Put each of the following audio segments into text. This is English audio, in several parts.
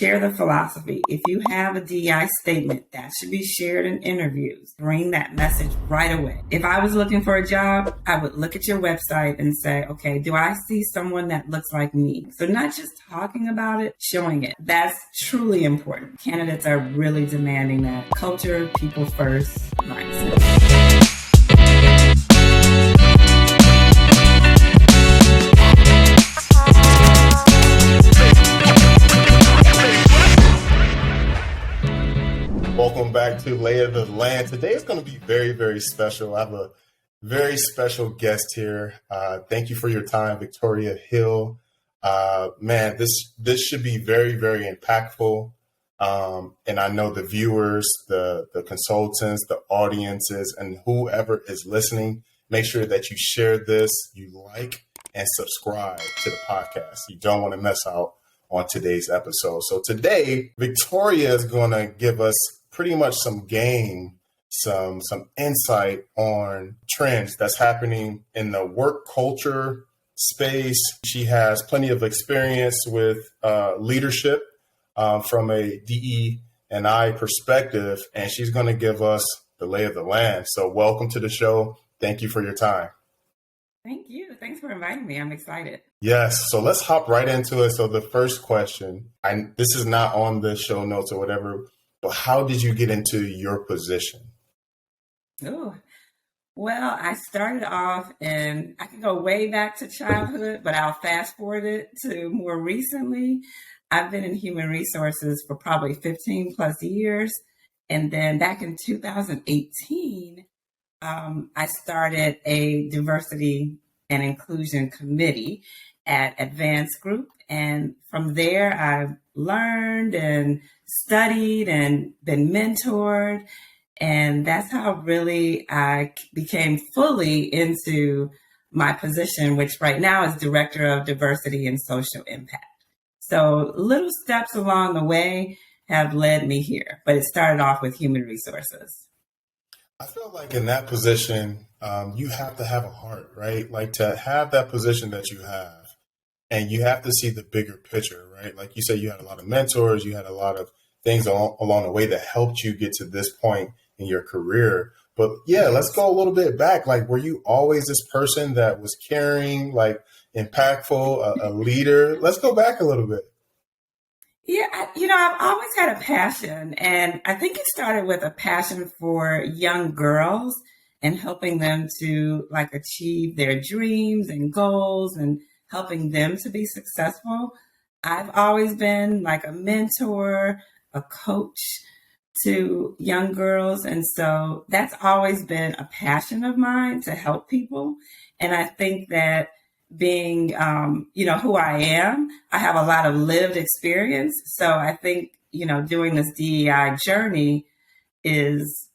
Share the philosophy. If you have a DEI statement, that should be shared in interviews. Bring that message right away. If I was looking for a job, I would look at your website and say, okay, do I see someone that looks like me? So not just talking about it, showing it. That's truly important. Candidates are really demanding that culture, people first mindset. Welcome back to Lay of the Land. Today is going to be very, very special. I have a very special guest here. Thank you for your time, Victoria Hill. Man, this should be very, very impactful. And I know the viewers, the consultants, the audiences, and whoever is listening, make sure that you share this, you like, and subscribe to the podcast. You don't want to miss out on today's episode. So today, Victoria is going to give us pretty much some insight on trends that's happening in the work culture space. She has plenty of experience with leadership from a DE&I perspective, and she's going to give us the lay of the land. So welcome to the show. Thank you for your time. Thank you. Thanks for inviting me. I'm excited. Yes. So let's hop right into it. So the first question, this is not on the show notes or whatever, but how did you get into your position? Oh, well, I started off, and I can go way back to childhood, but I'll fast forward it to more recently. I've been in human resources for probably 15 plus years. And then back in 2018, I started a diversity and inclusion committee at Advanced Group. And from there, I've learned and studied and been mentored. And that's how really I became fully into my position, which right now is Director of Diversity and Social Impact. So little steps along the way have led me here, but it started off with human resources. I feel like in that position, you have to have a heart, right? Like to have that position that you have, and you have to see the bigger picture, right? Like you said, you had a lot of mentors, you had a lot of things along the way that helped you get to this point in your career. But yeah, let's go a little bit back. Like, were you always this person that was caring, like impactful, a leader? Let's go back a little bit. Yeah, I've always had a passion, and I think it started with a passion for young girls and helping them to like achieve their dreams and goals and helping them to be successful. I've always been like a mentor, a coach to young girls. And so that's always been a passion of mine to help people. And I think that being, who I am, I have a lot of lived experience. So I think, doing this DEI journey is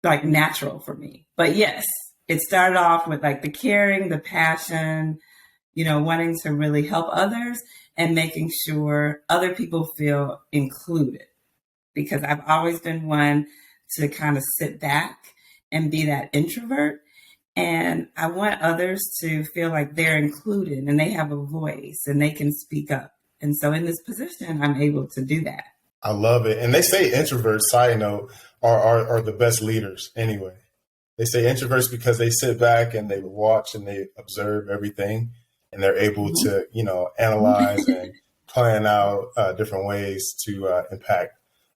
like natural for me. But yes, it started off with like the caring, the passion, wanting to really help others and making sure other people feel included. Because I've always been one to kind of sit back and be that introvert. And I want others to feel like they're included and they have a voice and they can speak up. And so in this position, I'm able to do that. I love it. And they say introverts, side note, are the best leaders anyway. They say introverts because they sit back and they watch and they observe everything and they're able to, analyze and plan out different ways to impact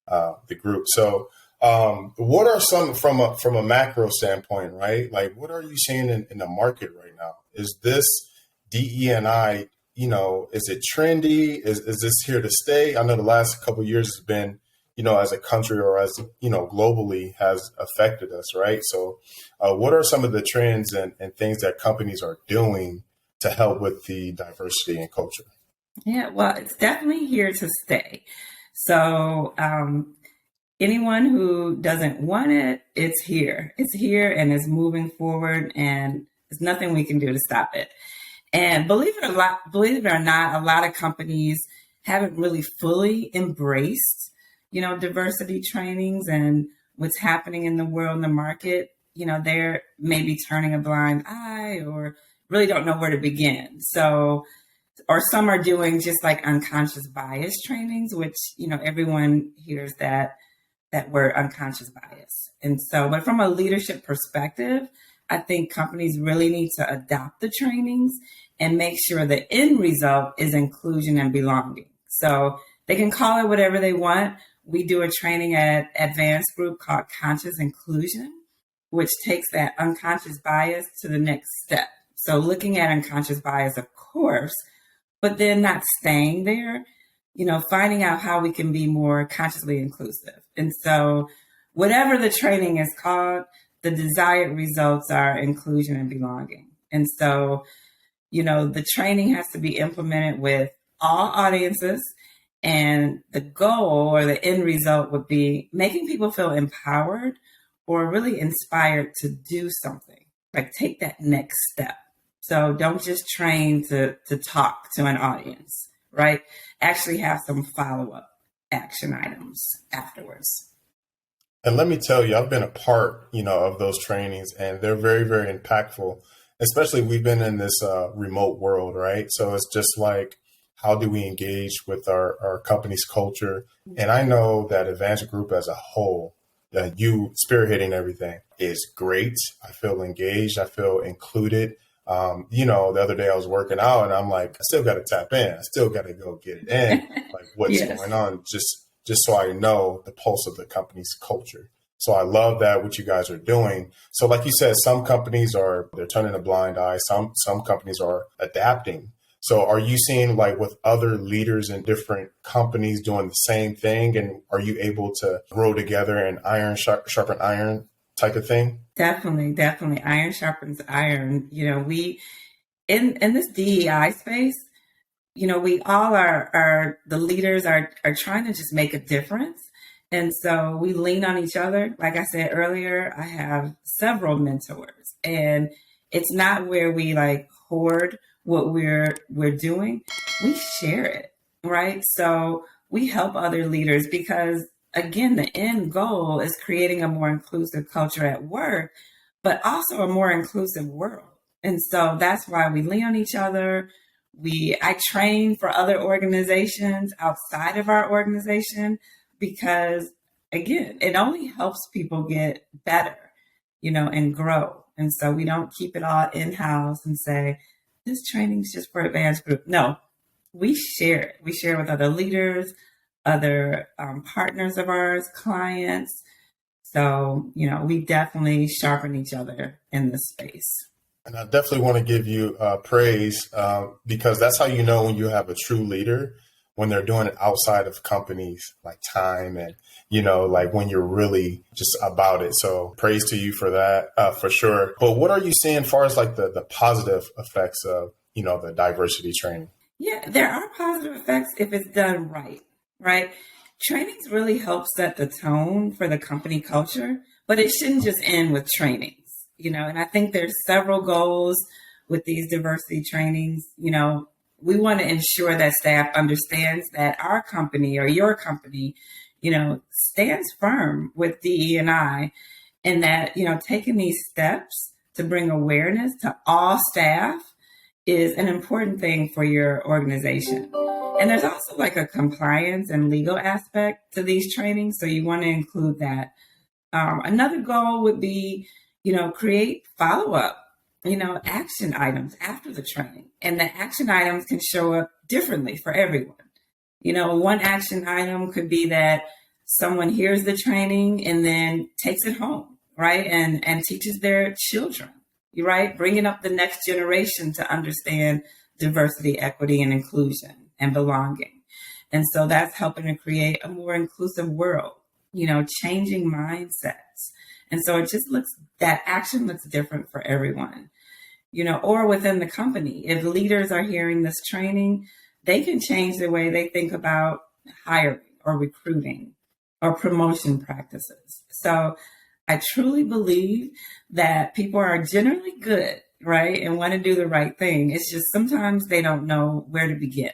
the group. So what are some from a macro standpoint, right? Like, what are you seeing in the market right now? Is this DE&I, is it trendy? Is this here to stay? I know the last couple of years has been, as a country or as, globally has affected us, right? So what are some of the trends and things that companies are doing to help with the diversity and culture? Yeah, well, it's definitely here to stay. So anyone who doesn't want it, it's here. It's here and it's moving forward, and there's nothing we can do to stop it. And believe it or not, a lot of companies haven't really fully embraced, diversity trainings and what's happening in the world, in the market. They're maybe turning a blind eye or really don't know where to begin. So or some are doing just like unconscious bias trainings, which, everyone hears that word unconscious bias. And so, but from a leadership perspective, I think companies really need to adopt the trainings and make sure the end result is inclusion and belonging. So they can call it whatever they want. We do a training at Advanced Group called Conscious Inclusion, which takes that unconscious bias to the next step. So looking at unconscious bias, of course, but then not staying there, finding out how we can be more consciously inclusive. And so whatever the training is called, the desired results are inclusion and belonging. And so, the training has to be implemented with all audiences. And the goal or the end result would be making people feel empowered or really inspired to do something, like take that next step. So don't just train to talk to an audience, right? Actually have some follow-up action items afterwards. And let me tell you, I've been a part, of those trainings, and they're very, very impactful. Especially we've been in this remote world, right? So it's just like, how do we engage with our company's culture? And I know that Advanced Group as a whole, you spearheading everything is great. I feel engaged. I feel included. The other day I was working out and I'm like, I still got to tap in. I still got to go get it in. Like what's Yes. going on? Just so I know the pulse of the company's culture. So I love that what you guys are doing. So like you said, some companies they're turning a blind eye. Some companies are adapting. So are you seeing like with other leaders in different companies doing the same thing? And are you able to grow together and iron sharpen iron type of thing? Definitely. Iron sharpens iron. We in this DEI space, we all are the leaders are trying to just make a difference. And so we lean on each other. Like I said earlier, I have several mentors, and it's not where we like hoard what we're doing. We share it, right? So we help other leaders because again, the end goal is creating a more inclusive culture at work, but also a more inclusive world. And so that's why we lean on each other. I train for other organizations outside of our organization because again, it only helps people get better, and grow. And so we don't keep it all in-house and say, this training is just for Advanced Group. No, we share it. We share with other leaders, other partners of ours, clients. So, we definitely sharpen each other in this space. And I definitely want to give you praise because that's how you know when you have a true leader, when they're doing it outside of companies like time and, like when you're really just about it. So praise to you for that, for sure. But what are you seeing as far as like the positive effects of, the diversity training? Yeah, there are positive effects if it's done right, right? Trainings really help set the tone for the company culture, but it shouldn't just end with trainings, and I think there's several goals with these diversity trainings. We want to ensure that staff understands that our company or your company, stands firm with DE&I and that, taking these steps to bring awareness to all staff is an important thing for your organization. And there's also like a compliance and legal aspect to these trainings. So you want to include that. Another goal would be, create follow-up, action items after the training. And the action items can show up differently for everyone. One action item could be that someone hears the training and then takes it home, right? And teaches their children, right? Bringing up the next generation to understand diversity, equity, and inclusion and belonging. And so that's helping to create a more inclusive world, changing mindsets. And so that action looks different for everyone, or within the company. If leaders are hearing this training, they can change the way they think about hiring or recruiting or promotion practices. So I truly believe that people are generally good, right? And want to do the right thing. It's just sometimes they don't know where to begin.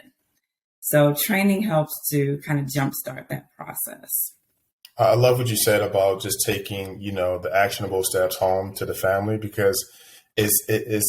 So training helps to kind of jumpstart that process. I love what you said about just taking, the actionable steps home to the family because it's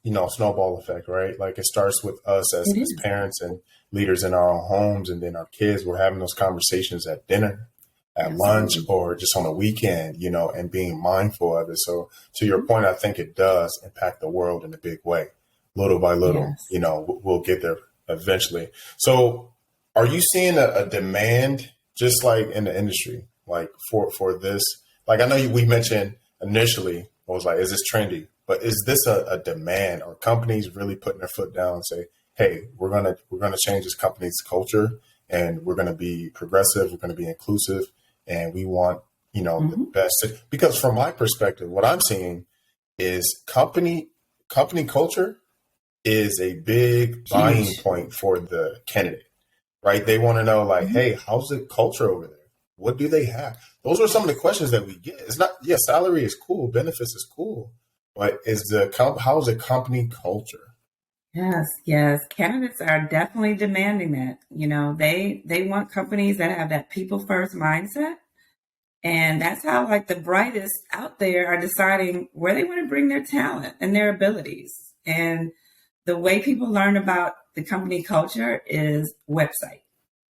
snowball effect, right? Like it starts with us It as is. parents and leaders in our own homes, and then our kids. We're having those conversations at dinner, at lunch, Absolutely. or just on a weekend, and being mindful of it. So to your point, I think it does impact the world in a big way. Little by little, Yes. we'll get there eventually. So are you seeing a demand just like in the industry, like for this? Like I know we mentioned initially, I was like, is this trendy? But is this a demand? Are companies really putting their foot down and say, hey, we're gonna change this company's culture and we're gonna be progressive, we're gonna be inclusive, and we want, the Hmm. best. Because from my perspective, what I'm seeing is company culture is a big buying Huge. point for the candidate, right? They want to know, like, Mhm. hey, how's the culture over there? What do they have? Those are some of the questions that we get. It's not, yeah, salary is cool, benefits is cool, but how's the company culture? Yes, yes. Candidates are definitely demanding that. They want companies that have that people first mindset. And that's how like the brightest out there are deciding where they want to bring their talent and their abilities. And the way people learn about the company culture is website,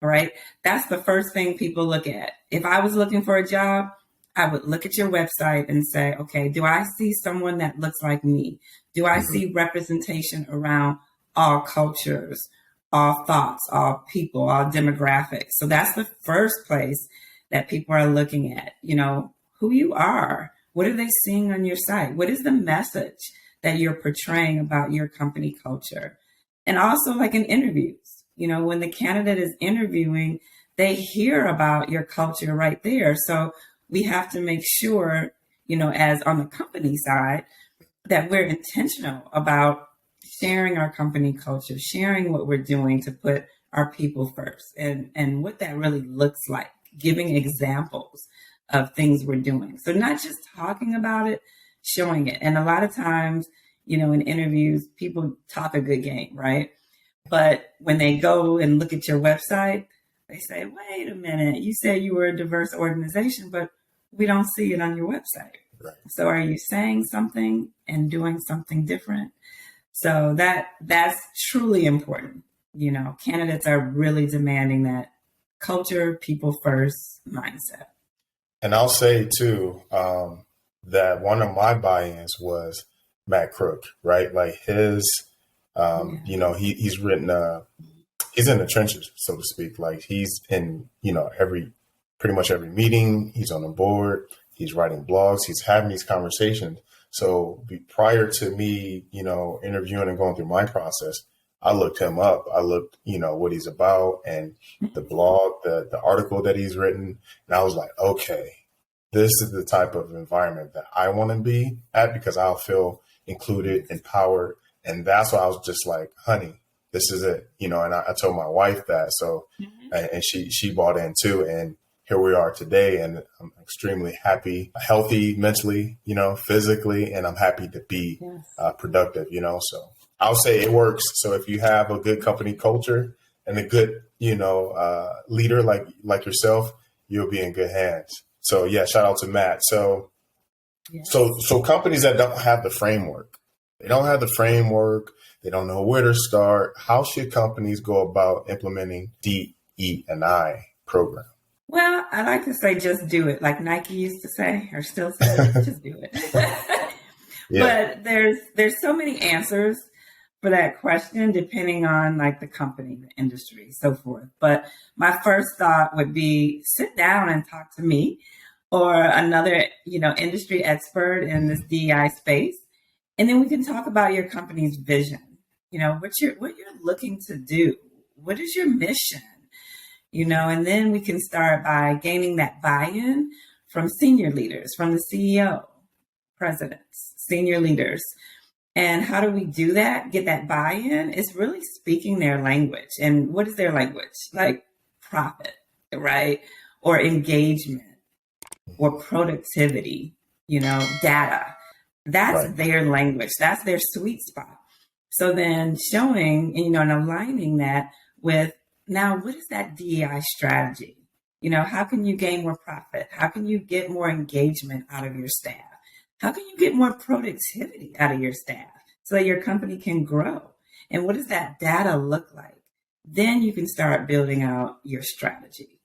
right? That's the first thing people look at. If I was looking for a job, I would look at your website and say, okay, do I see someone that looks like me? Do I Mhm. see representation around all cultures, all thoughts, all people, all demographics? So that's the first place that people are looking at, who you are. What are they seeing on your site? What is the message that you're portraying about your company culture? And also, like in interviews, when the candidate is interviewing, they hear about your culture right there. So we have to make sure, as on the company side, that we're intentional about sharing our company culture, sharing what we're doing to put our people first and what that really looks like, giving examples of things we're doing. So not just talking about it, showing it. And a lot of times, in interviews, people talk a good game, right? But when they go and look at your website, they say, wait a minute, you said you were a diverse organization, but we don't see it on your website. Right. So are you saying something and doing something different? So that's truly important. Candidates are really demanding that culture, people first mindset. And I'll say too, that one of my buy-ins was Matt Crook, right? Like Yeah. he's written, he's in the trenches, so to speak. Like he's in, pretty much every meeting. He's on the board. He's writing blogs. He's having these conversations. So prior to me, interviewing and going through my process, I looked him up. I looked, what he's about and the blog, the article that he's written, and I was like, okay, this is the type of environment that I want to be at because I'll feel included, empowered, and that's why I was just like, honey, this is it, and I told my wife that. So, Mhm. and she bought in too. And here we are today. And I'm extremely happy, healthy mentally, physically, and I'm happy to be Yes. productive, so I'll say it works. So if you have a good company culture and a good, leader like yourself, you'll be in good hands. So yeah, shout out to Matt. So so Yes. so companies that don't have the framework, they don't have the framework, they don't know where to start. How should companies go about implementing DE&I program? Well, I like to say just do it, like Nike used to say, or still says, just do it. Yeah. But there's so many answers for that question depending on like the company, the industry, so forth. But my first thought would be sit down and talk to me or another, industry expert in this DEI space. And then we can talk about your company's vision. What you're looking to do. What is your mission? And then we can start by gaining that buy-in from senior leaders, from the CEO, presidents, senior leaders. And how do we do that? Get that buy in? It's really speaking their language. And what is their language? Like profit, right? Or engagement or productivity, data. That's Right. their language. That's their sweet spot. So then showing, and aligning that with now, what is that DEI strategy? How can you gain more profit? How can you get more engagement out of your staff? How can you get more productivity out of your staff? so that your company can grow. And what does that data look like? Then you can start building out your strategy.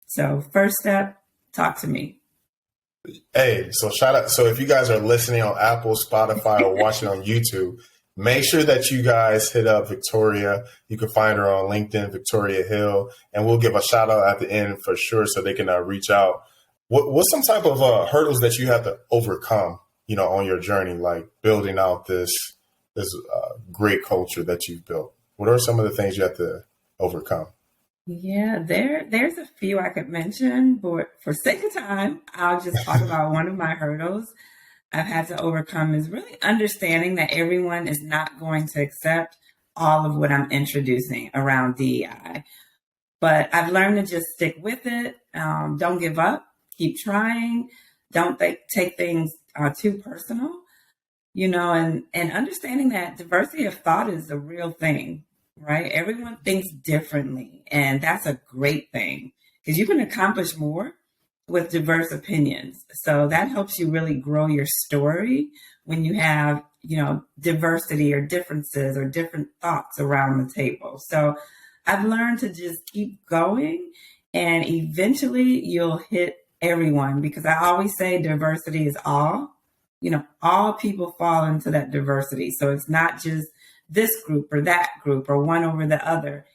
So first step, talk to me. Hey, so shout out. So if you guys are listening on Apple, Spotify, or watching on YouTube, make sure that you guys hit up Victoria. You can find her on LinkedIn, Victoria Hill, and we'll give a shout out at the end for sure so they can reach out. What's some type of hurdles that you have to overcome, on your journey, like building out this great culture that you've built? What are some of the things you have to overcome? Yeah, there's a few I could mention, but for sake of time, I'll just talk about one of my hurdles I've had to overcome is really understanding that everyone is not going to accept all of what I'm introducing around DEI. But I've learned to just stick with it. Don't give up. Keep trying. Don't take things too personal, and understanding that diversity of thought is a real thing, right? Everyone thinks differently, and that's a great thing because you can accomplish more with diverse opinions. So that helps you really grow your story when you have, diversity or differences or different thoughts around the table. So I've learned to just keep going and eventually you'll hit everyone because I always say diversity is all. All people fall into that diversity. So it's not just this group or that group or one over the other.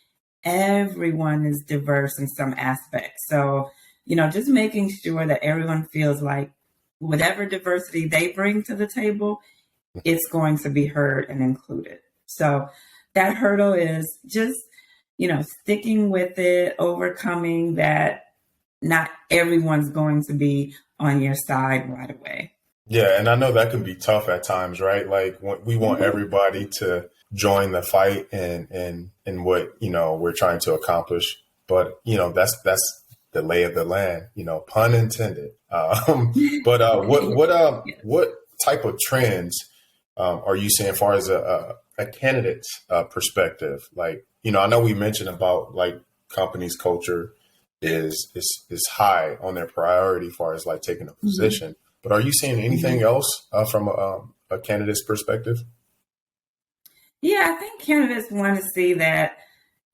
Everyone is diverse in some aspect. So, just making sure that everyone feels like whatever diversity they bring to the table, it's going to be heard and included. So that hurdle is just, sticking with it, overcoming that not everyone's going to be on your side right away. Yeah, and I know that can be tough at times, right? Like we want everybody to join the fight and what we're trying to accomplish, but that's the lay of the land, pun intended. But what type of trends are you seeing as far as a candidate's perspective? Like I know we mentioned about like companies' culture is high on their priority as far as like taking a position. But are you seeing anything else from a candidate's perspective? Yeah, I think candidates want to see that,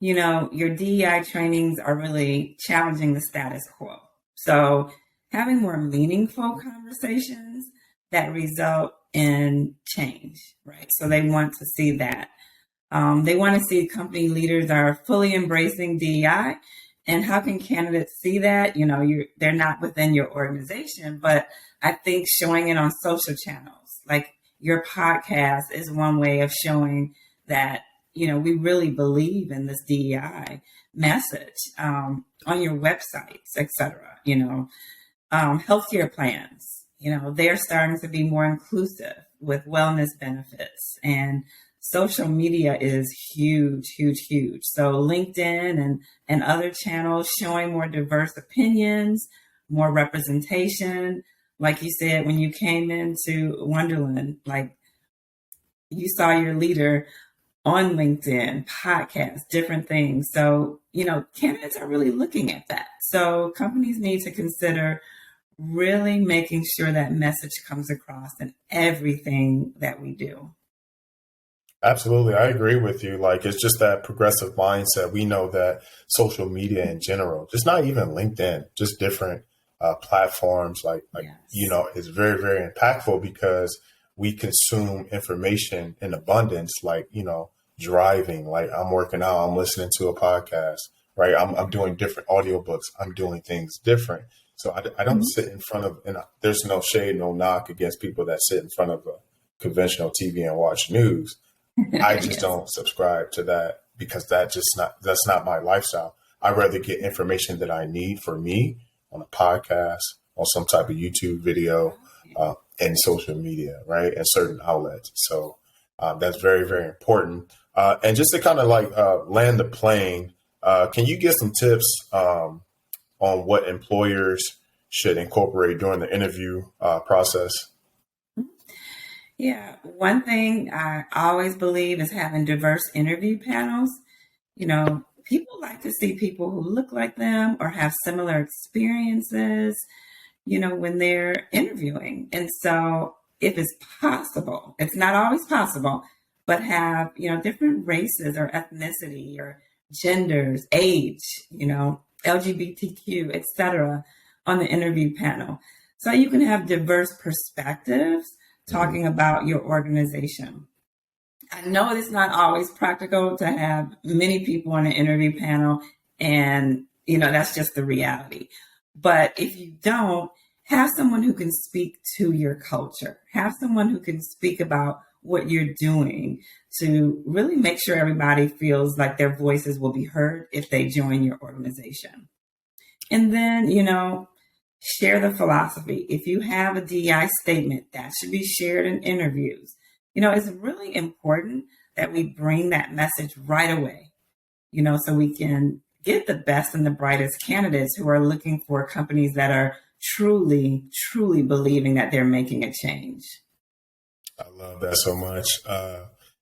your DEI trainings are really challenging the status quo. So having more meaningful conversations that result in change, right? So they want to see that. They want to see company leaders are fully embracing DEI. And how can candidates see that? They're not within your organization, but I think showing it on social channels, like your podcast is one way of showing that, we really believe in this DEI message on your websites, et cetera, healthcare plans, they're starting to be more inclusive with wellness benefits and social media is huge, huge, huge. So LinkedIn and other channels showing more diverse opinions, more representation. Like you said, when you came into Wonderland, like you saw your leader on LinkedIn, podcasts, different things. So, candidates are really looking at that. So companies need to consider really making sure that message comes across in everything that we do. Absolutely. I agree with you. Like, it's just that progressive mindset. We know that social media in general, just not even LinkedIn, just different platforms, Yes. is very, very impactful because we consume information in abundance, like, driving, like I'm working out, I'm listening to a podcast, right? I'm doing different audiobooks. I'm doing things different. So I don't sit in front of, and there's no shade, no knock against people that sit in front of a conventional TV and watch news. I just Yes. don't subscribe to that because that's not my lifestyle. I'd rather get information that I need for me on a podcast, on some type of YouTube video, and social media, right? And certain outlets. So that's very, very important. And just to kind of like land the plane, can you give some tips on what employers should incorporate during the interview process? Yeah, one thing I always believe is having diverse interview panels. People like to see people who look like them or have similar experiences, when they're interviewing. And so if it's possible, it's not always possible, but have, different races or ethnicity or genders, age, LGBTQ, etc., on the interview panel. So you can have diverse perspectives talking about your organization. I know it's not always practical to have many people on an interview panel, and that's just the reality. But if you don't, have someone who can speak to your culture, have someone who can speak about what you're doing to really make sure everybody feels like their voices will be heard if they join your organization. And then, share the philosophy. If you have a DEI statement, that should be shared in interviews. It's really important that we bring that message right away, so we can get the best and the brightest candidates who are looking for companies that are truly, truly believing that they're making a change. I love that so much.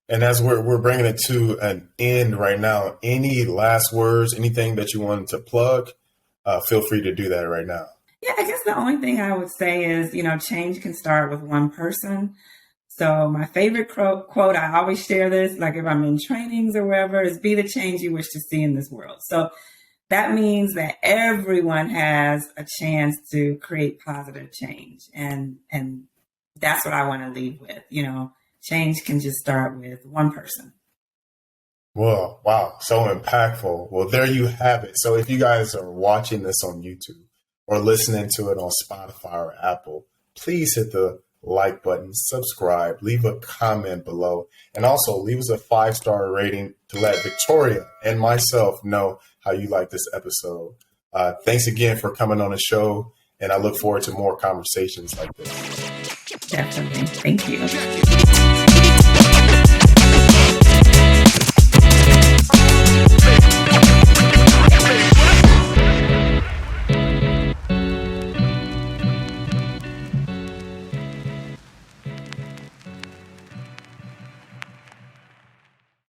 And as we're bringing it to an end right now, any last words, anything that you wanted to plug, feel free to do that right now. Yeah, I guess the only thing I would say is, change can start with one person. So my favorite quote, I always share this, like if I'm in trainings or wherever, is be the change you wish to see in this world. So that means that everyone has a chance to create positive change. And that's what I want to leave with. Change can just start with one person. Well, wow, so impactful. Well, there you have it. So if you guys are watching this on YouTube or listening to it on Spotify or Apple, please hit the like button, subscribe, leave a comment below, and also leave us a 5-star rating to let Victoria and myself know how you like this episode. Thanks again for coming on the show, and I look forward to more conversations like this. Definitely. Thank you.